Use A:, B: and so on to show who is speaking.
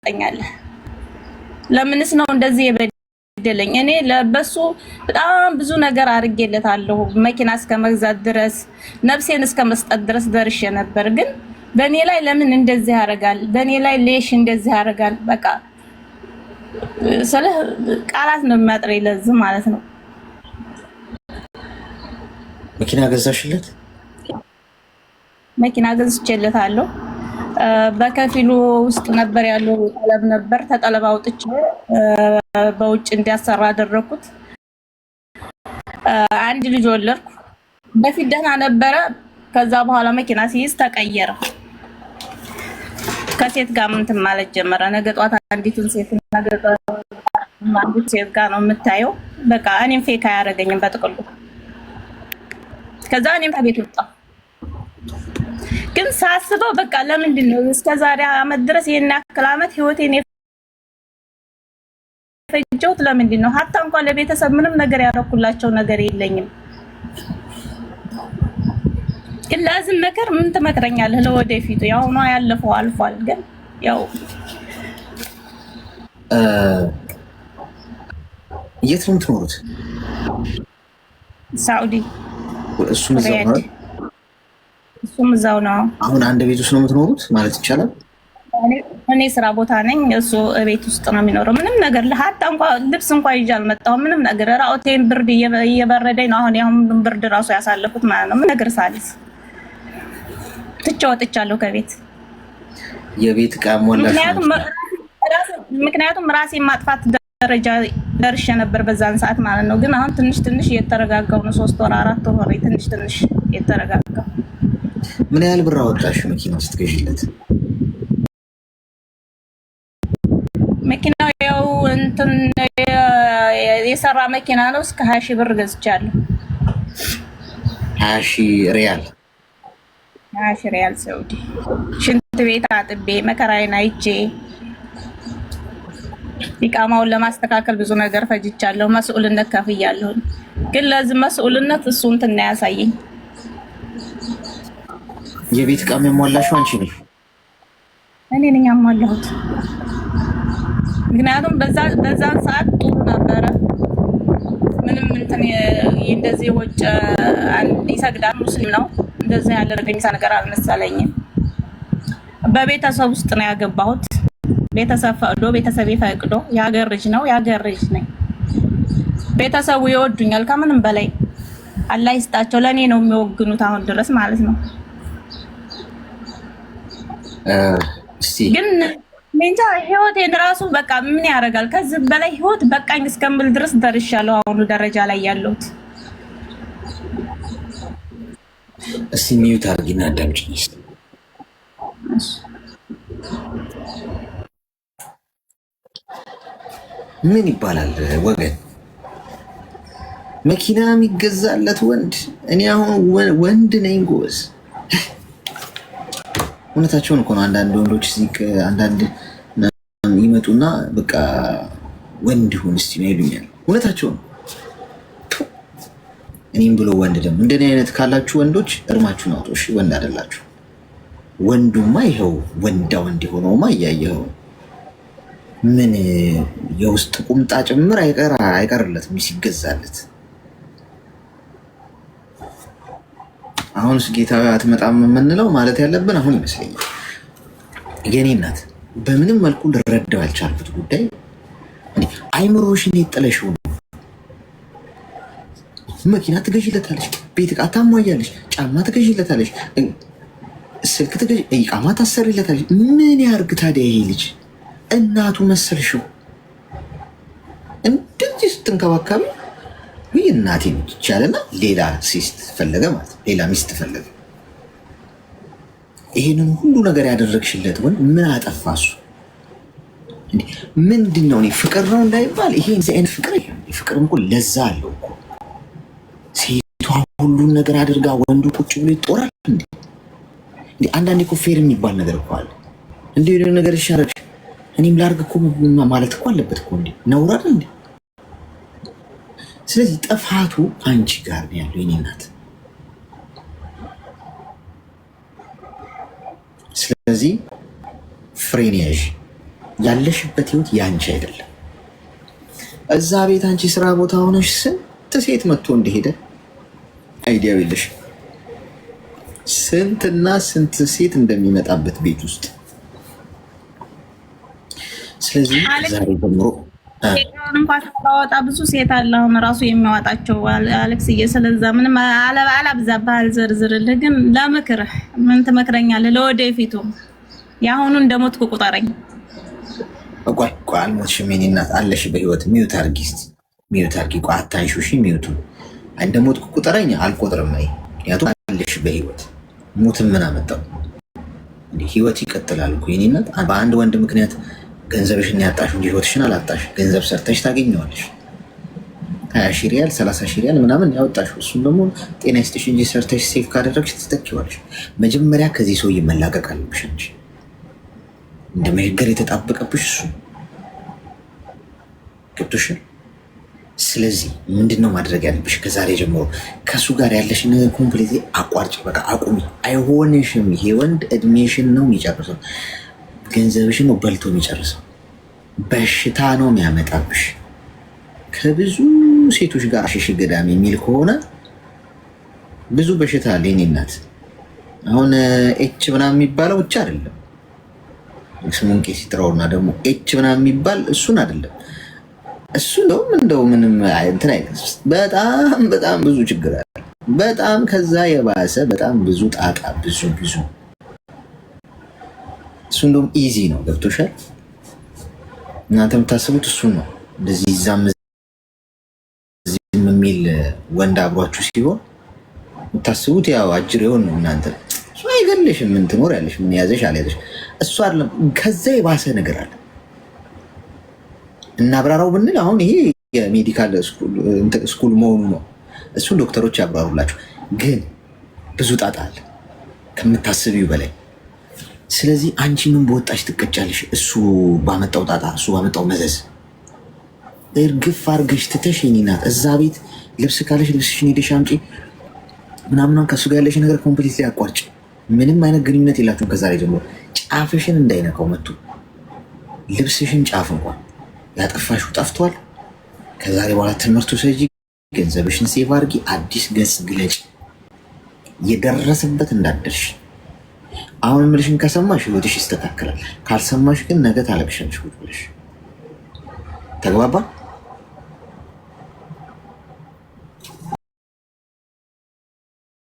A: ትሰጠኛለህ? ለምንስ ነው እንደዚህ የበደለኝ? እኔ ለበሱ በጣም ብዙ ነገር አድርጌለታለሁ። መኪና እስከ መግዛት ድረስ ነፍሴን እስከ መስጠት ድረስ ደርሼ ነበር። ግን በእኔ ላይ ለምን እንደዚህ ያደርጋል? በእኔ ላይ ሌሽ እንደዚህ ያደርጋል? በቃ ስለ ቃላት ነው የሚያጥረኝ ለዚህ ማለት ነው።
B: መኪና ገዛሽለት?
A: መኪና ገዝቼለታለሁ። በከፊሉ ውስጥ ነበር ያለው ጠለብ ነበር። ተጠለብ አውጥቼ በውጭ እንዲያሰራ አደረኩት። አንድ ልጅ ወለድኩ። በፊት ደህና ነበረ። ከዛ በኋላ መኪና ሲይዝ ተቀየረ። ከሴት ጋር ምን ማለት ጀመረ። ነገ ጧት አንዲቱን ሴት ነገ አንዲት ሴት ጋር ነው የምታየው። በቃ እኔም ፌክ አያደርገኝም በጥቅሉ። ከዛ እኔም ከቤት ወጣሁ። ግን ሳስበው በቃ ለምንድን ነው እስከዛሬ አመት ድረስ ይሄን ያክል አመት ህይወቴን የፈጀሁት? ለምንድን ነው? ሀታ እንኳን ለቤተሰብ ምንም ነገር ያደረኩላቸው ነገር የለኝም። ግን ለዚህ መከር ምን ትመክረኛለህ? ለወደፊቱ ያው ነው ያለፈው አልፏል። ግን ያው
B: የት ነው የምትኖሩት?
A: ሳዑዲ።
B: እሱም እዛው ነው?
A: እሱም እዛው ነው።
B: አሁን አንድ ቤት ውስጥ ነው የምትኖሩት ማለት ይቻላል?
A: እኔ ስራ ቦታ ነኝ፣ እሱ ቤት ውስጥ ነው የሚኖረው። ምንም ነገር ለሀታ እንኳን ልብስ እንኳን ይዤ አልመጣሁም። ምንም ነገር ራውቴን ብርድ እየበረደኝ ነው። አሁን ብርድ ራሱ ያሳለፉት ማለት ነው። ምን ነገር ሳልስ ትቼ ወጥቻለሁ ከቤት።
B: የቤት ዕቃ ሞላሽ?
A: ምክንያቱም ራሴን ማጥፋት ደረጃ ደርሼ ነበር በዛን ሰዓት ማለት ነው። ግን አሁን ትንሽ ትንሽ እየተረጋጋሁ ነው። 3 ወር 4 ወር ትንሽ ትንሽ እየተረጋጋሁ።
B: ምን ያህል ብር አወጣሽ መኪና ስትገዢለት?
A: መኪናው ያው እንትን የሰራ መኪና ነው። እስከ 20 ሺህ ብር ገዝቻለሁ።
B: 20 ሺህ ሪያል?
A: 20 ሺህ ሪያል ሳውዲ። ሽንት ቤት አጥቤ መከራዬን አይቼ ኢቃማውን ለማስተካከል ብዙ ነገር ፈጅቻለሁ። መስኡልነት ከፍያለሁ። ግን ለዚህ መስኡልነት እሱ እንትን ያሳየኝ።
B: የቤት ዕቃ የሚያሟላሽው አንቺ ነሽ?
A: እኔ ነኝ ያሟላሁት። ምክንያቱም በዛን ሰዓት ጥሩ ነበረ። ምንም እንትን እንደዚህ ወጭ ይሰግዳል፣ ሙስሊም ነው። እንደዚህ ያለ ነገር አልመሰለኝም። በቤተሰብ ውስጥ ነው ያገባሁት። ቤተሰብ ፈቅዶ ቤተሰብ ፈቅዶ የሀገር ልጅ ነው፣ የሀገር ልጅ ነኝ። ቤተሰቡ ይወዱኛል ከምንም በላይ። አላህ ይስጣቸው። ለእኔ ነው የሚወግኑት አሁን ድረስ ማለት ነው። ግን እንጃ ህይወቴን ራሱ በቃ ምን ያደርጋል። ከዚህ በላይ ህይወት በቃኝ እስከምል ድረስ ደርሻለሁ። አሁኑ ደረጃ ላይ ያለሁት።
B: እስቲ ሚዩት አድርጊና አዳምጪኝ። ምን ይባላል ወገን? መኪና የሚገዛለት ወንድ? እኔ አሁን ወንድ ነኝ ጎበዝ። እውነታቸውን እኮ ነው። አንዳንድ ወንዶች አንዳንድ ይመጡና በቃ ወንድ ሁን እስቲ ነው ይሉኛል። እውነታቸው ነው። እኔም ብሎ ወንድ ደግሞ እንደኔ አይነት ካላችሁ ወንዶች እርማችሁን አውጡ። እሺ ወንድ አይደላችሁ። ወንዱማ ይኸው ወንዳ ወንድ የሆነውማ እያየኸው ምን የውስጥ ቁምጣ ጭምር አይቀርለትም ሲገዛለት። አሁንስ ጌታዊ አትመጣም የምንለው ማለት ያለብን አሁን ይመስለኛል። የኔ እናት በምንም መልኩ ልረዳው ያልቻልኩት ጉዳይ አይምሮሽን የጠለሽው ነው። መኪና ትገዢለታለሽ፣ ቤት ዕቃ ታሟያለሽ፣ ጫማ ትገዢለታለሽ፣ ስልክ ኢቃማ ታሰሪለታለሽ። ምን ያርግ ታዲያ ይሄ ልጅ? እናቱ መሰልሽው እንደዚህ ስትንከባከቢ ወይ እናቴ ነች ይቻለና ሌላ ሴት ፈለገ ማለት ነው። ሌላ ሚስት ፈለገ። ይሄንን ሁሉ ነገር ያደረግሽለት ወንድ ምን አጠፋሱ? ምንድን ነው? ፍቅር ነው እንዳይባል ይሄ አይነት ፍቅር ፍቅር እኮ ለዛ አለው እኮ። ሴቷ ሁሉን ነገር አድርጋ ወንዱ ቁጭ ብሎ ይጦራል እንዴ? አንዳንዴ እኮ ፌር የሚባል ነገር እኮ አለ። እንዴ ነገር ይሻላል እኔም ላርግ እኮ ማለት እኮ አለበት እኮ። እንዴ ነውር አይደል እንዴ? ስለዚህ ጥፋቱ አንቺ ጋር ነው ያለው የኔ እናት። ስለዚህ ፍሬን ያዥ። ያለሽበት ህይወት ያንቺ አይደለም። እዛ ቤት አንቺ ስራ ቦታ ሆነሽ ስንት ሴት መጥቶ እንደሄደ አይዲያው የለሽ። ስንትና ስንት ሴት እንደሚመጣበት ቤት ውስጥ። ስለዚህ ዛሬ ጀምሮ
A: እንኳን ታወጣ ብዙ ሴት አለ አሁን ራሱ የሚያወጣቸው አሌክስዬ። ስለዛ ምንም አላብዛብህ፣ አልዘርዝርልህ። ግን ለምክርህ ምን ትመክረኛለህ? ለወደፊቱ የአሁኑን እንደሞትኩ ቁጠረኝ።
B: ቆይ አልሞትሽም የእኔ እናት አለሽ በህይወት። ሚዩት አድርጊ እስኪ ሚዩት አድርጊ። ቆይ አታንሺው እሺ። ሚዩቱ እንደሞትኩ ቁጠረኝ አልቆጥርም። ምክንያቱም አለሽ በህይወት። ሞትን ምን አመጣው? ህይወት ይቀጥላል እኮ የእኔ እናት። በአንድ ወንድ ምክንያት ገንዘብሽን ያጣሽው እንጂ ህይወትሽን አላጣሽ። ገንዘብ ሰርተሽ ታገኘዋለሽ። 20 ሺህ ሪያል 30 ሺህ ሪያል ምናምን ያወጣሽው፣ እሱም ደግሞ ጤና ይስጥሽ እንጂ ሰርተሽ ሴፍ ካደረግሽ ትተኪዋለሽ። መጀመሪያ ከዚህ ሰውዬ መላቀቅ አለብሽ እንጂ እንደ መሄገር የተጣበቀብሽ እሱ ገብቶሻል። ስለዚህ ምንድነው ማድረግ ያለብሽ? ከዛሬ ጀምሮ ከሱ ጋር ያለሽን ኮምፕሊት አቋርጭ። በቃ አቁሚ። አይሆንሽም። ይሄ ወንድ እድሜሽን ነው የሚጨርሰው፣ ገንዘብሽን ነው በልቶ የሚጨርሰው። በሽታ ነው የሚያመጣብሽ። ከብዙ ሴቶች ጋር ሽሽ ገዳም የሚል ከሆነ ብዙ በሽታ አለ የኔ እናት። አሁን ኤች ምናምን የሚባለው ብቻ አይደለም፣ ስሙን ቄስ ይጥራውና ደግሞ ኤች ምናምን የሚባል እሱን አይደለም። እሱ እንደው ምንም እንትን አይነት በጣም በጣም ብዙ ችግር አለ። በጣም ከዛ የባሰ በጣም ብዙ ጣጣ ብዙ እሱ እንደውም ኢዚ ነው። ገብቶሻል? እናንተ የምታስቡት እሱን ነው። እንደዚህ ይዛም የሚል ወንድ አብሯችሁ ሲሆን የምታስቡት ያው አጅሬውን ነው። እናንተ እሱ አይገልሽም። ምን ትኖር ያለሽ ምን ያዘሽ አልያዘሽ እሱ አይደለም። ከዛ የባሰ ነገር አለ። እናብራራው ብንል አሁን ይሄ የሜዲካል ስኩል መሆኑ ነው። እሱን ዶክተሮች ያብራሩላችሁ። ግን ብዙ ጣጣ አለ ከምታስቢው በላይ። ስለዚህ አንቺ ምን በወጣሽ ትቀጫለሽ? እሱ ባመጣው ጣጣ፣ እሱ ባመጣው መዘዝ እርግፍ አርገሽ ትተሽ የኔ ናት። እዛ ቤት ልብስ ካለሽ ልብስሽን ሄደሽ አምጪ ምናምናም። ከእሱ ጋር ያለሽ ነገር ኮምፕሊት ላይ አቋርጭ። ምንም አይነት ግንኙነት የላችሁም ከዛሬ ጀምሮ። ጫፍሽን እንዳይነካው መጡ። ልብስሽን ጫፍ እንኳን ያጠፋሽው ጠፍቷል። ከዛሬ በኋላ ትምህርቱ ሰጂ፣ ገንዘብሽን ሴቭ አድርጊ፣ አዲስ ገጽ ግለጭ፣ የደረሰበት እንዳደርሽ። አሁን ምልሽን ከሰማሽ ህይወትሽ ይስተካከላል። ካልሰማሽ ግን ነገ ታለቅሻለሽ ብለሽ ተግባባ።